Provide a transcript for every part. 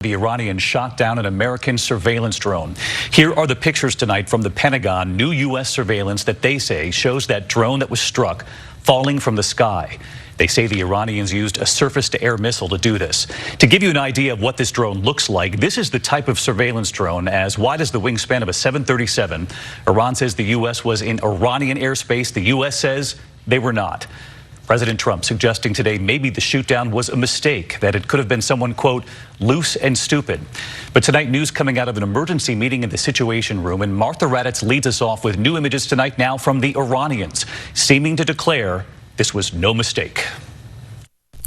The Iranians shot down an American surveillance drone. Here are the pictures tonight from the Pentagon. New U.S. surveillance that they say shows that drone that was struck falling from the sky. They say the Iranians used a surface-to-air missile to do this. To give you an idea of what this drone looks like, this is the type of surveillance drone as wide as the wingspan of a 737. Iran says the U.S. was in Iranian airspace. The U.S. says they were not. President Trump suggesting today maybe the shootdown was a mistake, that it could have been someone, quote, loose and stupid. But tonight, news coming out of an emergency meeting in the Situation Room, and Martha Raddatz leads us off with new images tonight now from the Iranians, seeming to declare this was no mistake.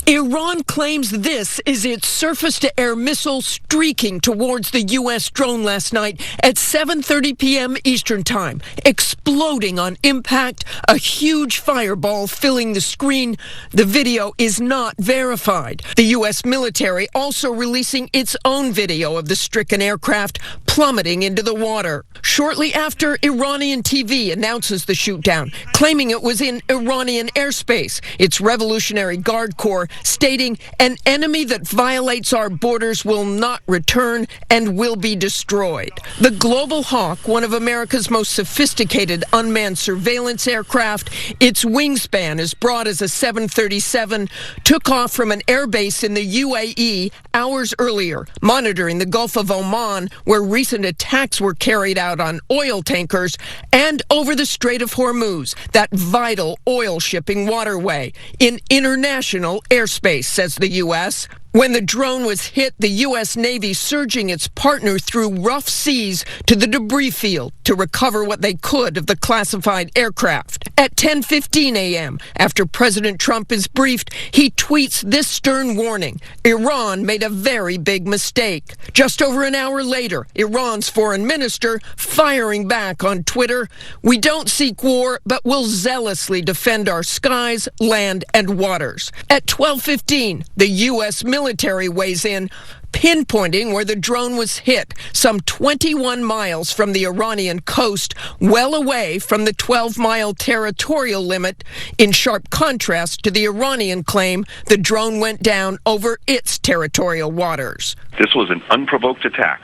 Iran claims this is its surface-to-air missile streaking towards the U.S. drone last night at 7:30 p.m. Eastern Time, exploding on impact, a huge fireball filling the screen. The video is not verified. The U.S. military also releasing its own video of the stricken aircraft plummeting into the water. Shortly after, Iranian TV announces the shootdown, claiming it was in Iranian airspace. Its Revolutionary Guard Corps stating an enemy that violates our borders will not return and will be destroyed. The Global Hawk, one of America's most sophisticated unmanned surveillance aircraft, its wingspan as broad as a 737, took off from an airbase in the UAE hours earlier, monitoring the Gulf of Oman, where recent attacks were carried out on oil tankers, and over the Strait of Hormuz, that vital oil shipping waterway, in international airspace, says the U.S. When the drone was hit, the U.S. Navy surging its partner through rough seas to the debris field to recover what they could of the classified aircraft. At 10:15 a.m., after President Trump is briefed, he tweets this stern warning: Iran made a very big mistake. Just over an hour later, Iran's foreign minister firing back on Twitter: we don't seek war, but will zealously defend our skies, land, and waters. At 12:15, the U.S. military weighs in, pinpointing where the drone was hit, some 21 miles from the Iranian coast, well away from the 12-mile territorial limit, in sharp contrast to the Iranian claim the drone went down over its territorial waters. This was an unprovoked attack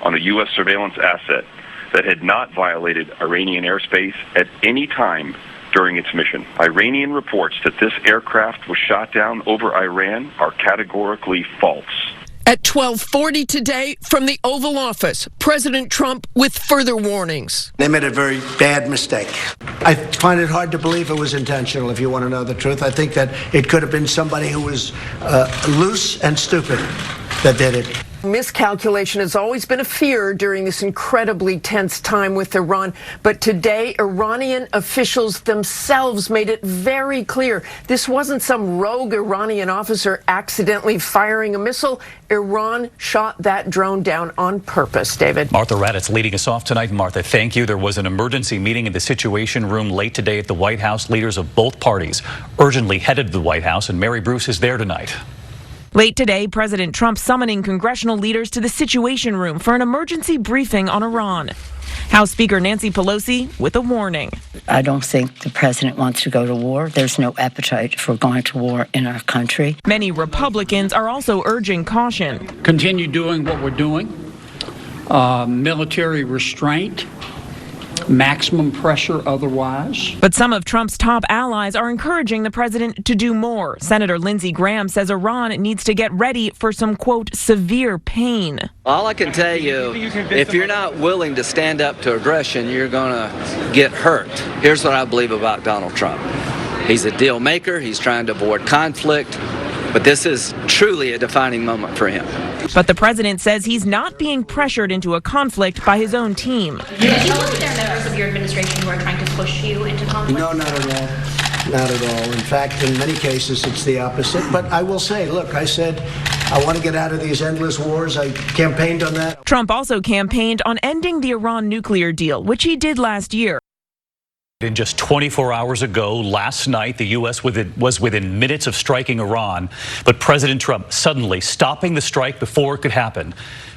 on a U.S. surveillance asset that had not violated Iranian airspace at any time during its mission. Iranian reports that this aircraft was shot down over Iran are categorically false. At 12:40 today, from the Oval Office, President Trump with further warnings. They made a very bad mistake. I find it hard to believe it was intentional, if you want to know the truth. I think that it could have been somebody who was loose and stupid that did it. Miscalculation has always been a fear during this incredibly tense time with Iran, but today Iranian officials themselves made it very clear this wasn't some rogue Iranian officer accidentally firing a missile. Iran shot that drone down on purpose. David. Martha Raddatz leading us off tonight. Martha, thank you. There was an emergency meeting in the Situation Room late today at the White House. Leaders of both parties urgently headed to the White House, and Mary Bruce is there tonight. Late today, President Trump summoning congressional leaders to the Situation Room for an emergency briefing on Iran. House Speaker Nancy Pelosi with a warning. I don't think the president wants to go to war. There's no appetite for going to war in our country. Many Republicans are also urging caution. Continue doing what we're doing. Military restraint. Maximum pressure otherwise. But some of Trump's top allies are encouraging the president to do more. Senator Lindsey Graham says Iran needs to get ready for some, quote, severe pain. All I can tell you, if you're not willing to stand up to aggression, you're going to get hurt. Here's what I believe about Donald Trump. He's a deal maker. He's trying to avoid conflict. But this is truly a defining moment for him. But the president says he's not being pressured into a conflict by his own team. Do you feel like there are members of your administration who are trying to push you into conflict? No, not at all. Not at all. In fact, in many cases, it's the opposite. But I will say, look, I said I want to get out of these endless wars. I campaigned on that. Trump also campaigned on ending the Iran nuclear deal, which he did last year. In just 24 hours ago, last night, the U.S. was within minutes of striking Iran, but President Trump suddenly stopping the strike before it could happen.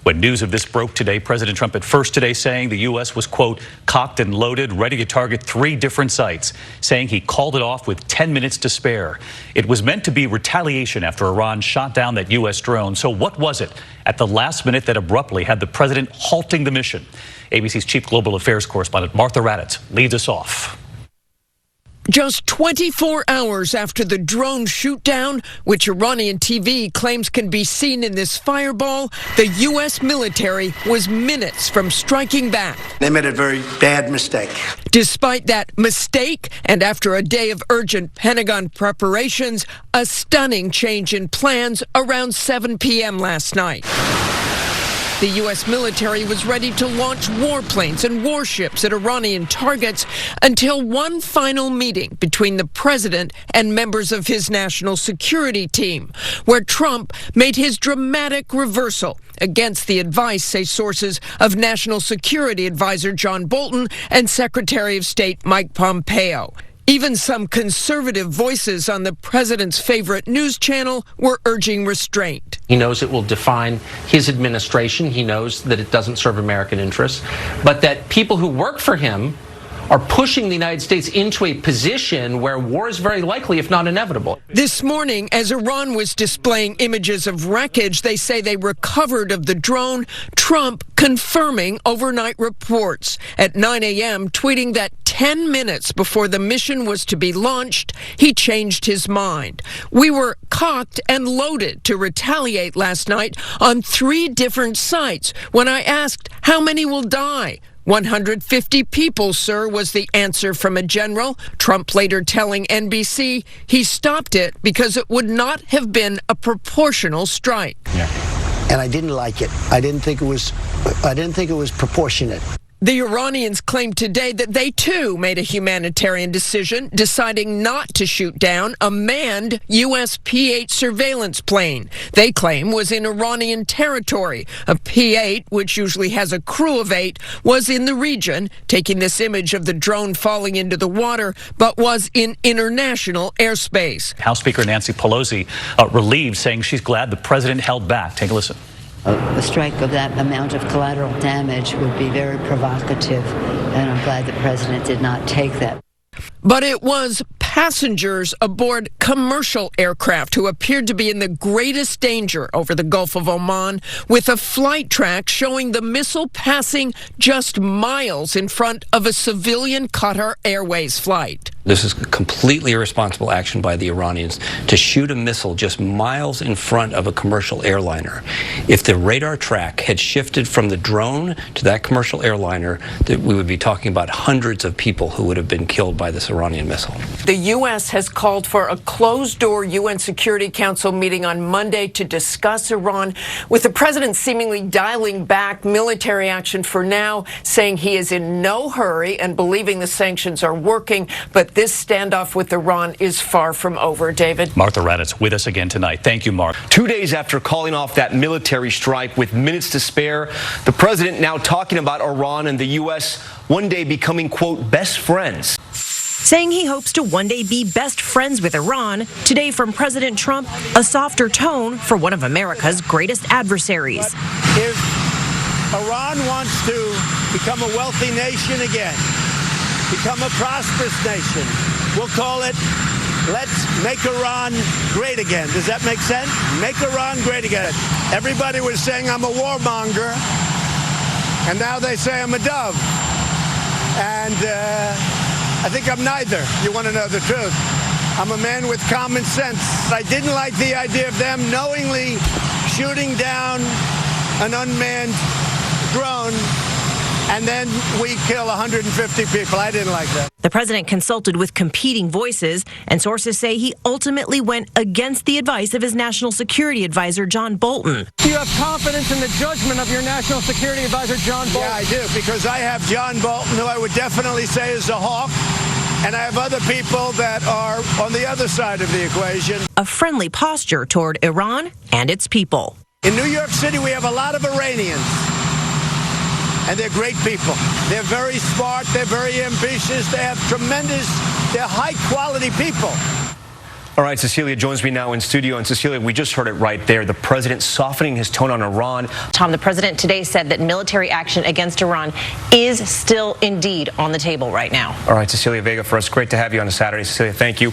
When news of this broke today, President Trump at first today saying the U.S. was, quote, cocked and loaded, ready to target 3 different sites, saying he called it off with 10 minutes to spare. It was meant to be retaliation after Iran shot down that U.S. drone. So what was it? at the last minute that abruptly had the president halting the mission. ABC's chief global affairs correspondent Martha Raddatz leads us off. Just 24 hours after the drone shoot-down, which Iranian TV claims can be seen in this fireball, the U.S. military was minutes from striking back. They made a very bad mistake. Despite that mistake, and after a day of urgent Pentagon preparations, a stunning change in plans around 7 p.m. last night. The U.S. military was ready to launch warplanes and warships at Iranian targets until one final meeting between the president and members of his national security team, where Trump made his dramatic reversal against the advice, say sources, of National Security Advisor John Bolton and Secretary of State Mike Pompeo. Even some conservative voices on the president's favorite news channel were urging restraint. He knows it will define his administration. He knows that it doesn't serve American interests, but that people who work for him are pushing the United States into a position where war is very likely, if not inevitable. This morning, as Iran was displaying images of wreckage they say they recovered of the drone, Trump confirming overnight reports. At 9 a.m., tweeting that 10 minutes before the mission was to be launched, he changed his mind. We were cocked and loaded to retaliate last night on 3 different sites. When I asked, how many will die? 150 people, sir, was the answer from a general. Trump later telling NBC he stopped it because it would not have been a proportional strike. And I didn't like it. I didn't think it was proportionate. The Iranians claimed today that they, too, made a humanitarian decision, deciding not to shoot down a manned U.S. P-8 surveillance plane they claim was in Iranian territory. A P-8, which usually has a crew of 8, was in the region, taking this image of the drone falling into the water, but was in international airspace. House Speaker Nancy Pelosi relieved, saying she's glad the president held back. Take a listen. A strike of that amount of collateral damage would be very provocative, and I'm glad the president did not take that. But it was passengers aboard commercial aircraft who appeared to be in the greatest danger over the Gulf of Oman, with a flight track showing the missile passing just miles in front of a civilian Qatar Airways flight. This is completely irresponsible action by the Iranians to shoot a missile just miles in front of a commercial airliner. If the radar track had shifted from the drone to that commercial airliner, that we would be talking about hundreds of people who would have been killed by this Iranian missile. The U.S. has called for a closed-door UN Security Council meeting on Monday to discuss Iran, with the president seemingly dialing back military action for now, saying he is in no hurry and believing the sanctions are working, but this standoff with Iran is far from over. David? Martha Raddatz with us again tonight. Thank you, Mark. 2 days after calling off that military strike with minutes to spare, the president now talking about Iran and the U.S. one day becoming, quote, best friends. Saying he hopes to one day be best friends with Iran, today from President Trump, a softer tone for one of America's greatest adversaries. If Iran wants to become a wealthy nation again, become a prosperous nation, we'll call it, let's make Iran great again. Does that make sense? Make Iran great again. Everybody was saying I'm a warmonger, and now they say I'm a dove. And I think I'm neither. You want to know the truth. I'm a man with common sense. I didn't like the idea of them knowingly shooting down an unmanned drone, and then we kill 150 people. I didn't like that. The president consulted with competing voices, and sources say he ultimately went against the advice of his national security advisor, John Bolton. Do you have confidence in the judgment of your national security advisor, John Bolton? Yeah, I do, because I have John Bolton, who I would definitely say is a hawk, and I have other people that are on the other side of the equation. A friendly posture toward Iran and its people. In New York City, we have a lot of Iranians. And they're great people. They're very smart. They're very ambitious. They have they're high-quality people. All right, Cecilia joins me now in studio. And Cecilia, we just heard it right there. The president softening his tone on Iran. Tom, the president today said that military action against Iran is still indeed on the table right now. All right, Cecilia Vega for us. Great to have you on a Saturday. Cecilia, thank you.